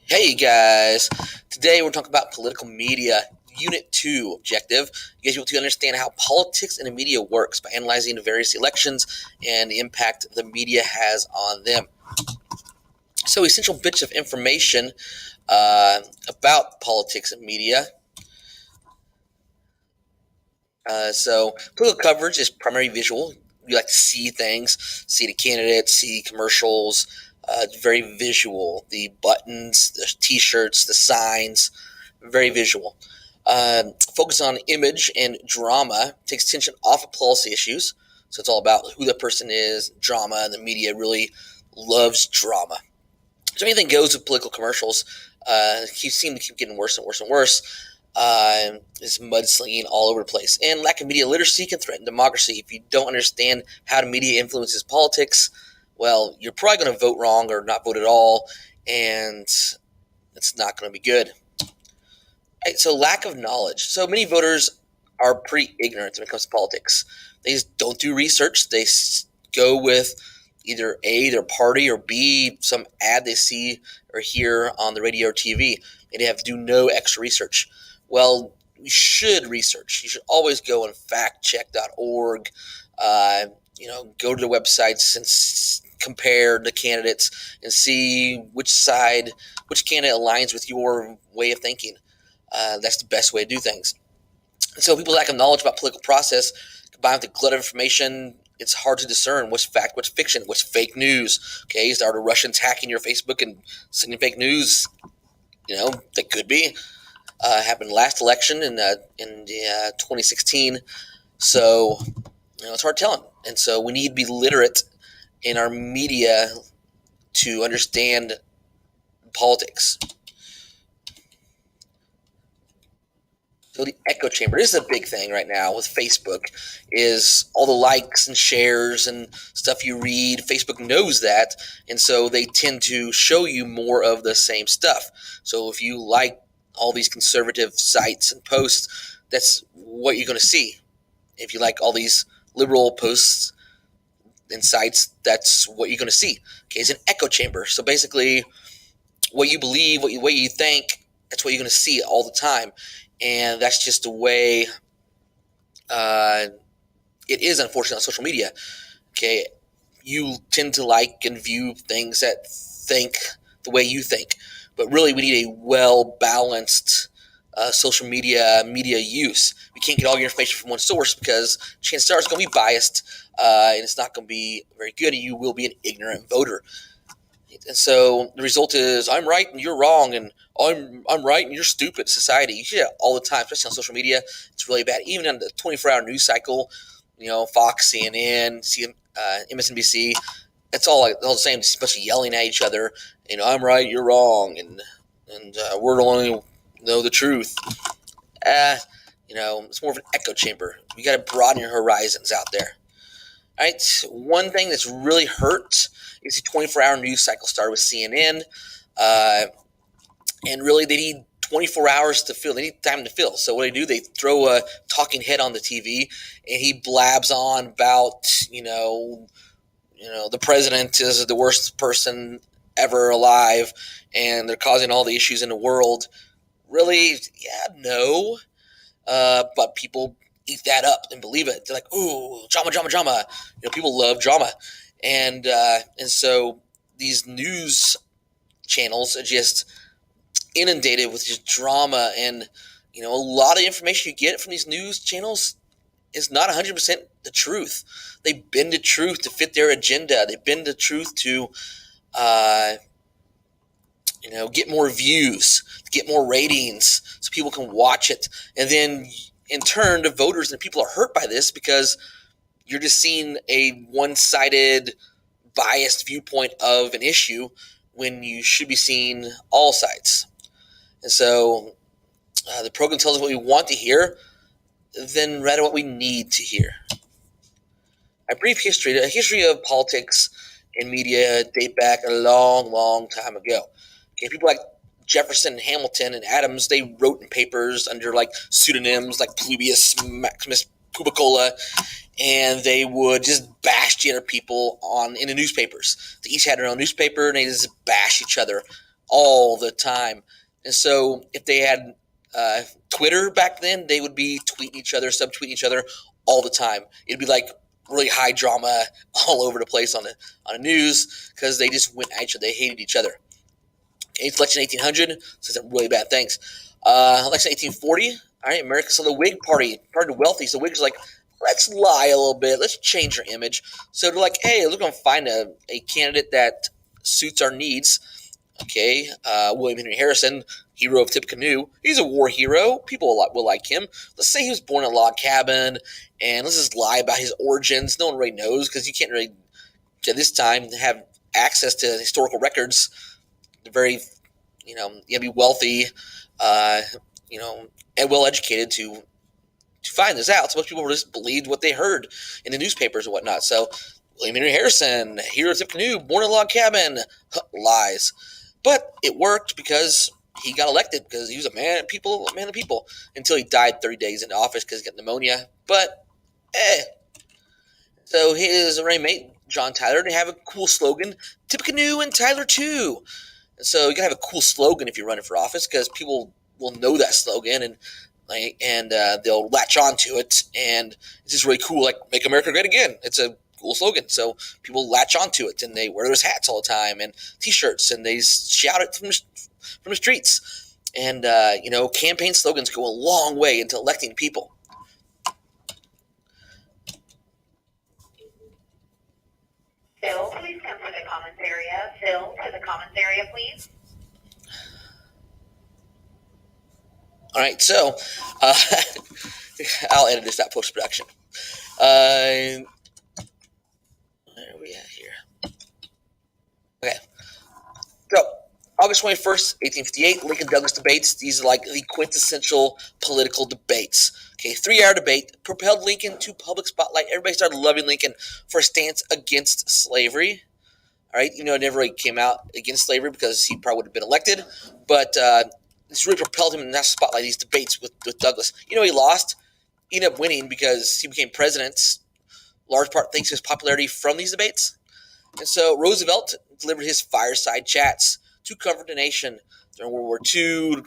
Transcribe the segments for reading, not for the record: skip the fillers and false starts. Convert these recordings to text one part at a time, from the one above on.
Hey guys, today we're talking about political media, Unit 2 objective. You guys will to understand how politics and the media works by analyzing the various elections and the impact the media has on them. So essential bits of information about politics and media. So political coverage is primarily visual. You like to see things, see the candidates, see commercials. Very visual. The buttons, the T-shirts, the signs, very visual. Focus on image and drama takes attention off of policy issues. So it's all about who the person is, drama, and the media really loves drama. So anything goes with political commercials. Seem to keep getting worse and worse and worse. Is mudslinging all over the place. And lack of media literacy can threaten democracy. If you don't understand how the media influences politics, well, you're probably going to vote wrong or not vote at all, and it's not going to be good. Right, so lack of knowledge. So many voters are pretty ignorant when it comes to politics. They just don't do research. They go with either A, their party, or B, some ad they see or hear on the radio or TV. And they have to do no extra research. Well, you should research. You should always go on factcheck.org. Go to the websites and compare the candidates and see which candidate aligns with your way of thinking. That's the best way to do things. And so people lack of knowledge about political process, combined with the glut of information, it's hard to discern what's fact, what's fiction, what's fake news. Okay, are the Russians hacking your Facebook and sending fake news? That could be. Happened last election in 2016. So, it's hard telling. And so we need to be literate in our media to understand politics. So the echo chamber, this is a big thing right now with Facebook, is all the likes and shares and stuff you read. Facebook knows that, and so they tend to show you more of the same stuff. So if you like all these conservative sites and posts, that's what you're going to see. If you like all these liberal posts and sites, that's what you're going to see. Okay, it's an echo chamber. So basically, what you believe, what you think, that's what you're going to see all the time. And that's just the way it is, unfortunately, on social media. Okay, you tend to like and view things that think the way you think, but really, we need a well-balanced social media use. We can't get all your information from one source because chances are it's going to be biased, and it's not going to be very good, and you will be an ignorant voter. And so the result is I'm right and you're wrong, and I'm right and you're stupid. Society, you see that all the time, especially on social media. It's really bad. Even on the 24-hour news cycle, Fox, CNN, MSNBC, it's all the same, especially yelling at each other. I'm right, you're wrong, and we're the only know the truth. It's more of an echo chamber. You got to broaden your horizons out there. All right, one thing that's really hurt is the 24-hour news cycle. Started with CNN, and really they need 24 hours to fill. They need time to fill. So what they throw a talking head on the TV, and he blabs on about the president is the worst person ever alive, and they're causing all the issues in the world. Really, yeah, no, but people eat that up and believe it. They're like, ooh, drama, drama, drama. People love drama, and so these news channels are just inundated with just drama, and a lot of information you get from these news channels is not 100% the truth. They bend the truth to fit their agenda. They bend the truth to get more views, get more ratings, so people can watch it. And then, in turn, the voters and the people are hurt by this because you're just seeing a one-sided, biased viewpoint of an issue when you should be seeing all sides. And so the program tells us what we want to hear, then rather what we need to hear. A brief history. The history of politics and media date back a long, long time ago. Okay, people like Jefferson, Hamilton, and Adams, they wrote in papers under pseudonyms like Publius Maximus Pubicola, and they would just bash the other people in the newspapers. They each had their own newspaper, and they just bash each other all the time. And so if they had Twitter back then, they would be tweeting each other, subtweeting each other all the time. It'd be like really high drama all over the place on the news because they just went at each other. They hated each other. Okay, election 1800, so some really bad things. Election 1840, all right, America saw the Whig Party, part of the wealthy. So the Whigs like, let's lie a little bit, let's change our image. So they're like, hey, we're going to find a candidate that suits our needs. Okay, William Henry Harrison, hero of Tippecanoe. He's a war hero. People will like him. Let's say he was born in a log cabin, and let's just lie about his origins. No one really knows because you can't really, at this time, have access to historical records. They're very, you have to be wealthy, uh, and well educated to find this out. So most people just believed what they heard in the newspapers and whatnot. So William Henry Harrison, hero of Tippecanoe, born in a log cabin, lies. But it worked because he got elected because he was a man of people, until he died 30 days in office because he got pneumonia. But, So his running mate, John Tyler, didn't have a cool slogan, Tippecanoe and Tyler too. And so you got to have a cool slogan if you're running for office because people will know that slogan and they'll latch on to it. And it's just really cool, like, make America great again. It's a cool slogan. So people latch onto it and they wear those hats all the time and T-shirts and they shout it from the streets. And, campaign slogans go a long way into electing people. Phil, please come to the comments area. Phil, to the comments area, please. All right, so I'll edit this out post-production. Where are we at here? Okay. So, August 21st, 1858, Lincoln-Douglas debates. These are like the quintessential political debates. Okay, 3-hour debate propelled Lincoln to public spotlight. Everybody started loving Lincoln for a stance against slavery. All right, it never really came out against slavery because he probably would have been elected. But this really propelled him in that spotlight, these debates with Douglas. He lost. He ended up winning because he became president, large part thanks to his popularity from these debates. And so Roosevelt delivered his fireside chats to comfort the nation during World War II,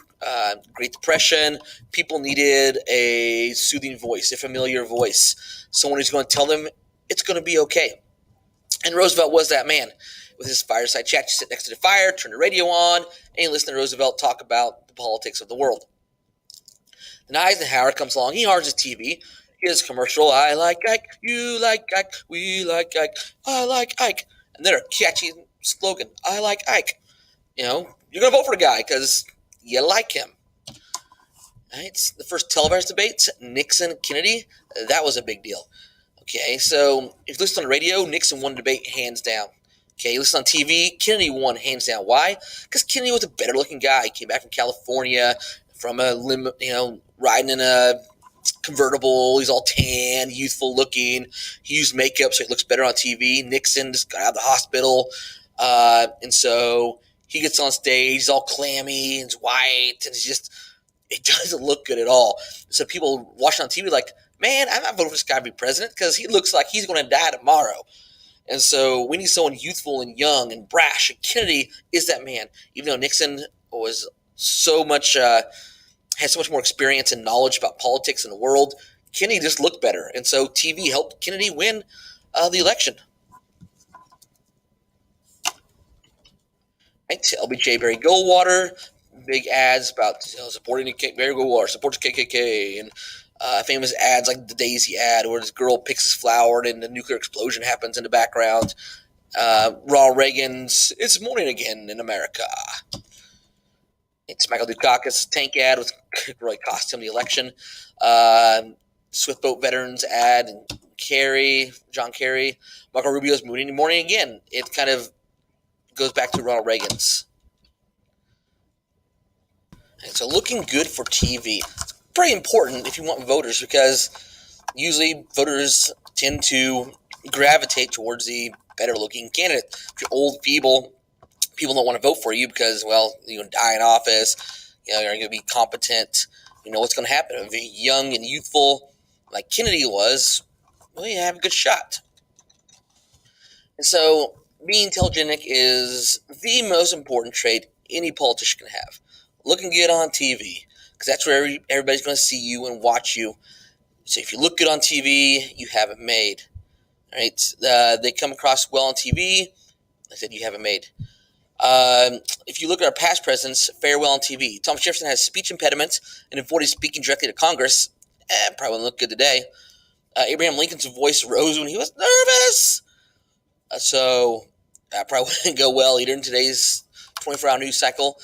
Great Depression. People needed a soothing voice, a familiar voice, someone who's going to tell them it's going to be okay. And Roosevelt was that man. With his fireside chat, you sit next to the fire, turn the radio on, and you listen to Roosevelt talk about the politics of the world. Then Eisenhower comes along. He hardens his TV. His commercial, I like Ike, you like Ike, we like Ike, I like Ike. And they're a catchy slogan, I like Ike. You're going to vote for the guy because you like him. Right? The first televised debates, Nixon-Kennedy, that was a big deal. Okay, so if you listen on the radio, Nixon won the debate hands down. Okay, you listen on TV, Kennedy won hands down. Why? Because Kennedy was a better-looking guy. He came back from California, from riding in a convertible. He's all tan, youthful-looking. He used makeup so he looks better on TV. Nixon just got out of the hospital, and so he gets on stage. He's all clammy and he's white, and it doesn't look good at all. So people watching on TV like, man, I'm not voting for this guy to be president because he looks like he's going to die tomorrow. And so we need someone youthful and young and brash. And Kennedy is that man. Even though Nixon was so much, had so much more experience and knowledge about politics in the world, Kennedy just looked better. And so TV helped Kennedy win the election. Right? LBJ Barry Goldwater, big ads about supporting Barry Goldwater, supports KKK, and famous ads like the Daisy ad where this girl picks his flower and the nuclear explosion happens in the background. Ronald Reagan's It's Morning Again in America. It's Michael Dukakis' tank ad, which really cost him the election. Swift Boat Veterans ad, and John Kerry. Marco Rubio's Morning Again. It kind of goes back to Ronald Reagan's. And so looking good for TV. It's pretty important if you want voters because usually voters tend to gravitate towards the better-looking candidate. If you're old, feeble, people don't want to vote for you because, well, you're going to die in office. You're going to be competent. You know what's going to happen. If you're young and youthful, like Kennedy was, well, you have a good shot. And so being telegenic is the most important trait any politician can have. Looking good on TV, because that's where everybody's going to see you and watch you. So if you look good on TV, you have it made. All right, they come across well on TV. I said you have it made. If you look at our past presidents, fare well on TV. Thomas Jefferson has speech impediments and avoided speaking directly to Congress. Probably wouldn't look good today. Abraham Lincoln's voice rose when he was nervous. So that probably wouldn't go well either in today's 24-hour news cycle.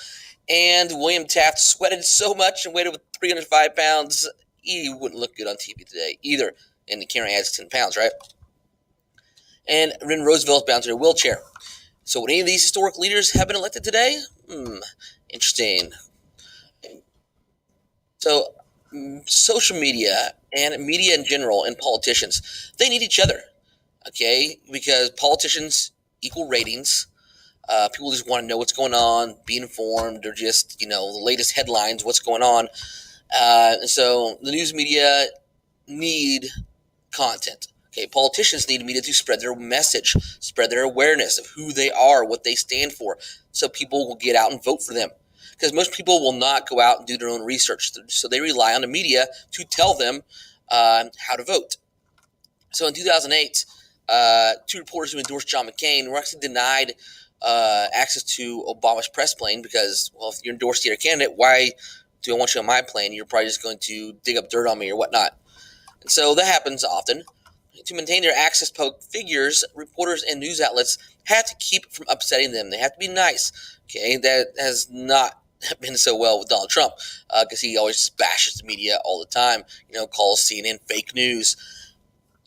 And William Taft sweated so much and weighed over 305 pounds, he wouldn't look good on TV today either. And the camera adds 10 pounds, right? And then Roosevelt's bound to a wheelchair. So would any of these historic leaders have been elected today? Interesting. So social media and media in general and politicians, they need each other, okay? Because politicians equal ratings. People just want to know what's going on, be informed, or just, the latest headlines, what's going on. And so the news media need content. Okay, politicians need media to spread their message, spread their awareness of who they are, what they stand for, so people will get out and vote for them. Because most people will not go out and do their own research, so they rely on the media to tell them how to vote. So in 2008, two reporters who endorsed John McCain were actually denied access to Obama's press plane because, well, if you're endorsed to your candidate, why do I want you on my plane? You're probably just going to dig up dirt on me or whatnot. And so that happens often. To maintain their access to public figures, reporters and news outlets have to keep from upsetting them. They have to be nice. Okay, that has not been so well with Donald Trump because he always just bashes the media all the time. Calls CNN fake news.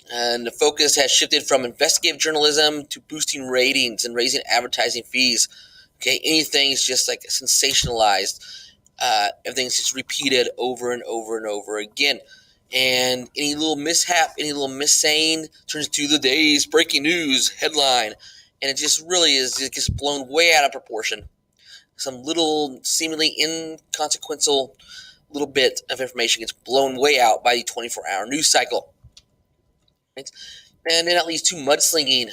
And the focus has shifted from investigative journalism to boosting ratings and raising advertising fees. Okay, anything's just like sensationalized. Everything's just repeated over and over and over again. And any little mishap, any little missaying turns into the day's breaking news headline. And it just really is, it gets blown way out of proportion. Some little seemingly inconsequential little bit of information gets blown way out by the 24-hour news cycle. Right? And then that leads to mudslinging.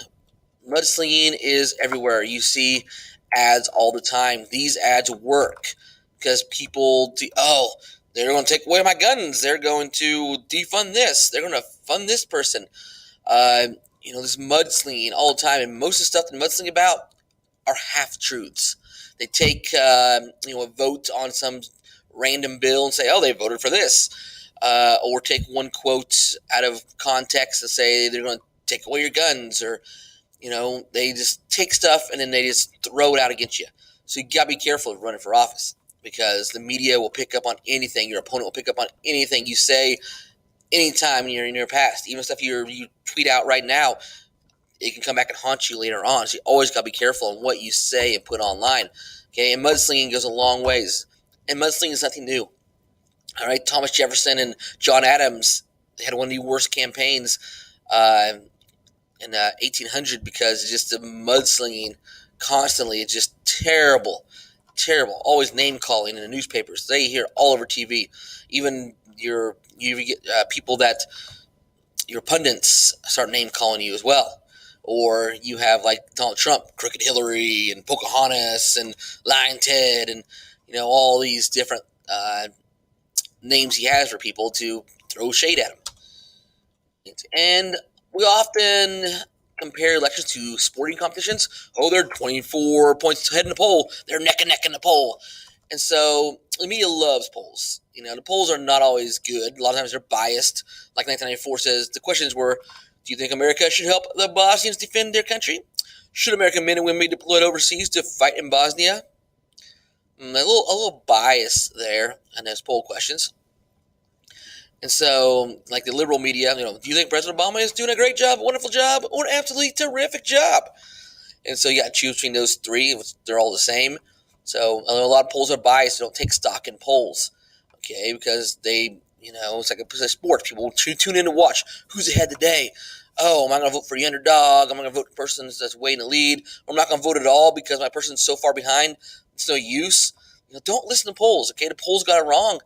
Mudslinging is everywhere. You see ads all the time. These ads work because people they're going to take away my guns. They're going to defund this. They're going to fund this person. This mudslinging all the time. And most of the stuff they're mudslinging about are half-truths. They take, a vote on some random bill and say, oh, they voted for this. Or take one quote out of context and say they're going to take away your guns. Or, they just take stuff and then they just throw it out against you. So you got to be careful of running for office. Because the media will pick up on anything. Your opponent will pick up on anything you say anytime in your past. Even stuff you tweet out right now, it can come back and haunt you later on. So you always got to be careful on what you say and put online. Okay, and mudslinging goes a long ways. And mudslinging is nothing new. All right, Thomas Jefferson and John Adams, they had one of the worst campaigns in 1800 because it's just the mudslinging constantly. It's just terrible. Always name calling in the newspapers. They hear all over TV. Even you get people that your pundits start name calling you as well. Or you have like Donald Trump, Crooked Hillary, and Pocahontas, and Lying Ted, and all these different names he has for people to throw shade at him. And we often compare elections to sporting competitions. Oh, they're 24 points ahead in the poll. They're neck and neck in the poll. And so the media loves polls. The polls are not always good. A lot of times they're biased. Like 1994 says, the questions were, do you think America should help the Bosnians defend their country? Should American men and women be deployed overseas to fight in Bosnia? A little bias there in those poll questions. And so, like the liberal media, do you think President Obama is doing a great job, a wonderful job, or an absolutely terrific job? And so you got to choose between those three. They're all the same. So a lot of polls are biased. They don't take stock in polls, okay? Because they, it's like a sport. People tune in to watch who's ahead today. Oh, am I going to vote for the underdog? I'm going to vote for the person that's way in the lead. Or I'm not going to vote at all because my person's so far behind. It's no use. Don't listen to polls, okay? The polls got it wrong.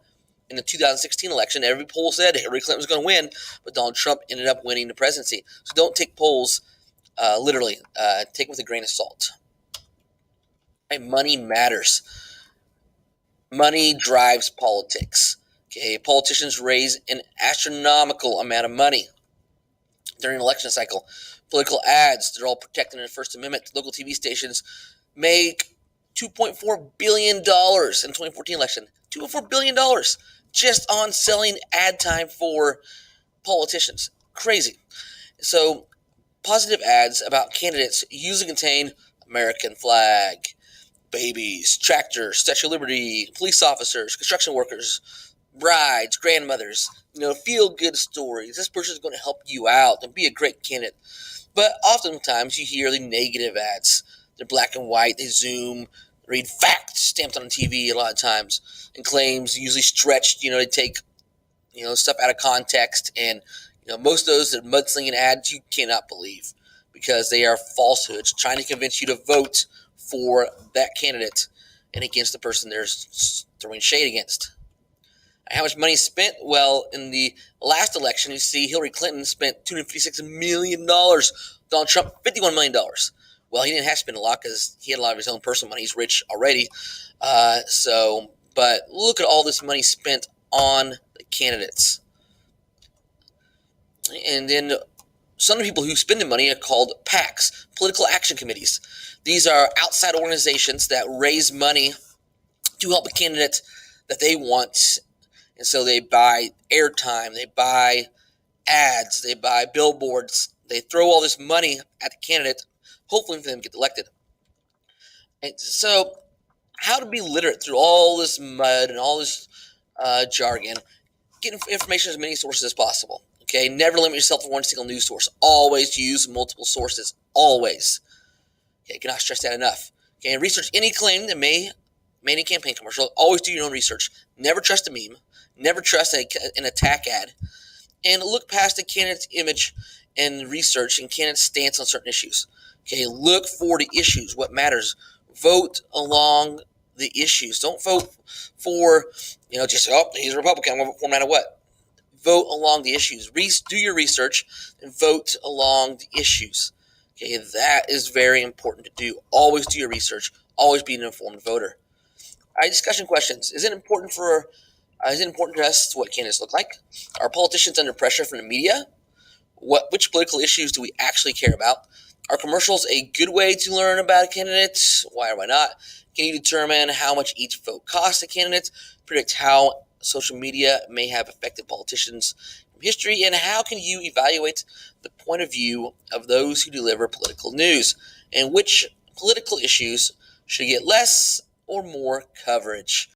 In the 2016 election, every poll said Hillary Clinton was going to win, but Donald Trump ended up winning the presidency. So don't take polls literally. Take it with a grain of salt. And money matters. Money drives politics. Okay, politicians raise an astronomical amount of money during an election cycle. Political ads, they're all protected in the First Amendment. Local TV stations make $2.4 billion in the 2014 election. $2.4 billion just on selling ad time for politicians. Crazy. So, positive ads about candidates usually contain American flag, babies, tractors, Statue of Liberty, police officers, construction workers, brides, grandmothers, feel good stories. This person is going to help you out and be a great candidate. But oftentimes you hear the negative ads. They're black and white, they zoom, read facts stamped on TV a lot of times, and claims usually stretched. They take stuff out of context, and most of those are mudslinging ads you cannot believe because they are falsehoods trying to convince you to vote for that candidate and against the person they're throwing shade against. How much money is spent? Well, in the last election, you see Hillary Clinton spent $256 million. Donald Trump, $51 million. Well, he didn't have to spend a lot because he had a lot of his own personal money. He's rich already. But look at all this money spent on the candidates. And then some of the people who spend the money are called PACs, political action committees. These are outside organizations that raise money to help a candidate that they want. And so they buy airtime, they buy ads, they buy billboards. They throw all this money at the candidate, hopefully for them to get elected. And so how to be literate through all this mud and all this jargon. Get information as many sources as possible. Okay, never limit yourself to one single news source. Always use multiple sources. Always. Okay, cannot stress that enough. Okay, and research any claim that may make a campaign commercial. Always do your own research. Never trust a meme. Never trust an attack ad. And look past the candidate's image and research and candidate's stance on certain issues. Okay, look for the issues, what matters. Vote along the issues. Don't vote for, just, he's a Republican, I'm going to vote for him no matter what. Vote along the issues. Do your research and vote along the issues. Okay, that is very important to do. Always do your research. Always be an informed voter. All right, discussion questions. Is it important to us what candidates look like? Are politicians under pressure from the media? Which political issues do we actually care about? Are commercials a good way to learn about a candidate? Why or why not? Can you determine how much each vote costs a candidate? Predict how social media may have affected politicians from history? And how can you evaluate the point of view of those who deliver political news? And which political issues should get less or more coverage?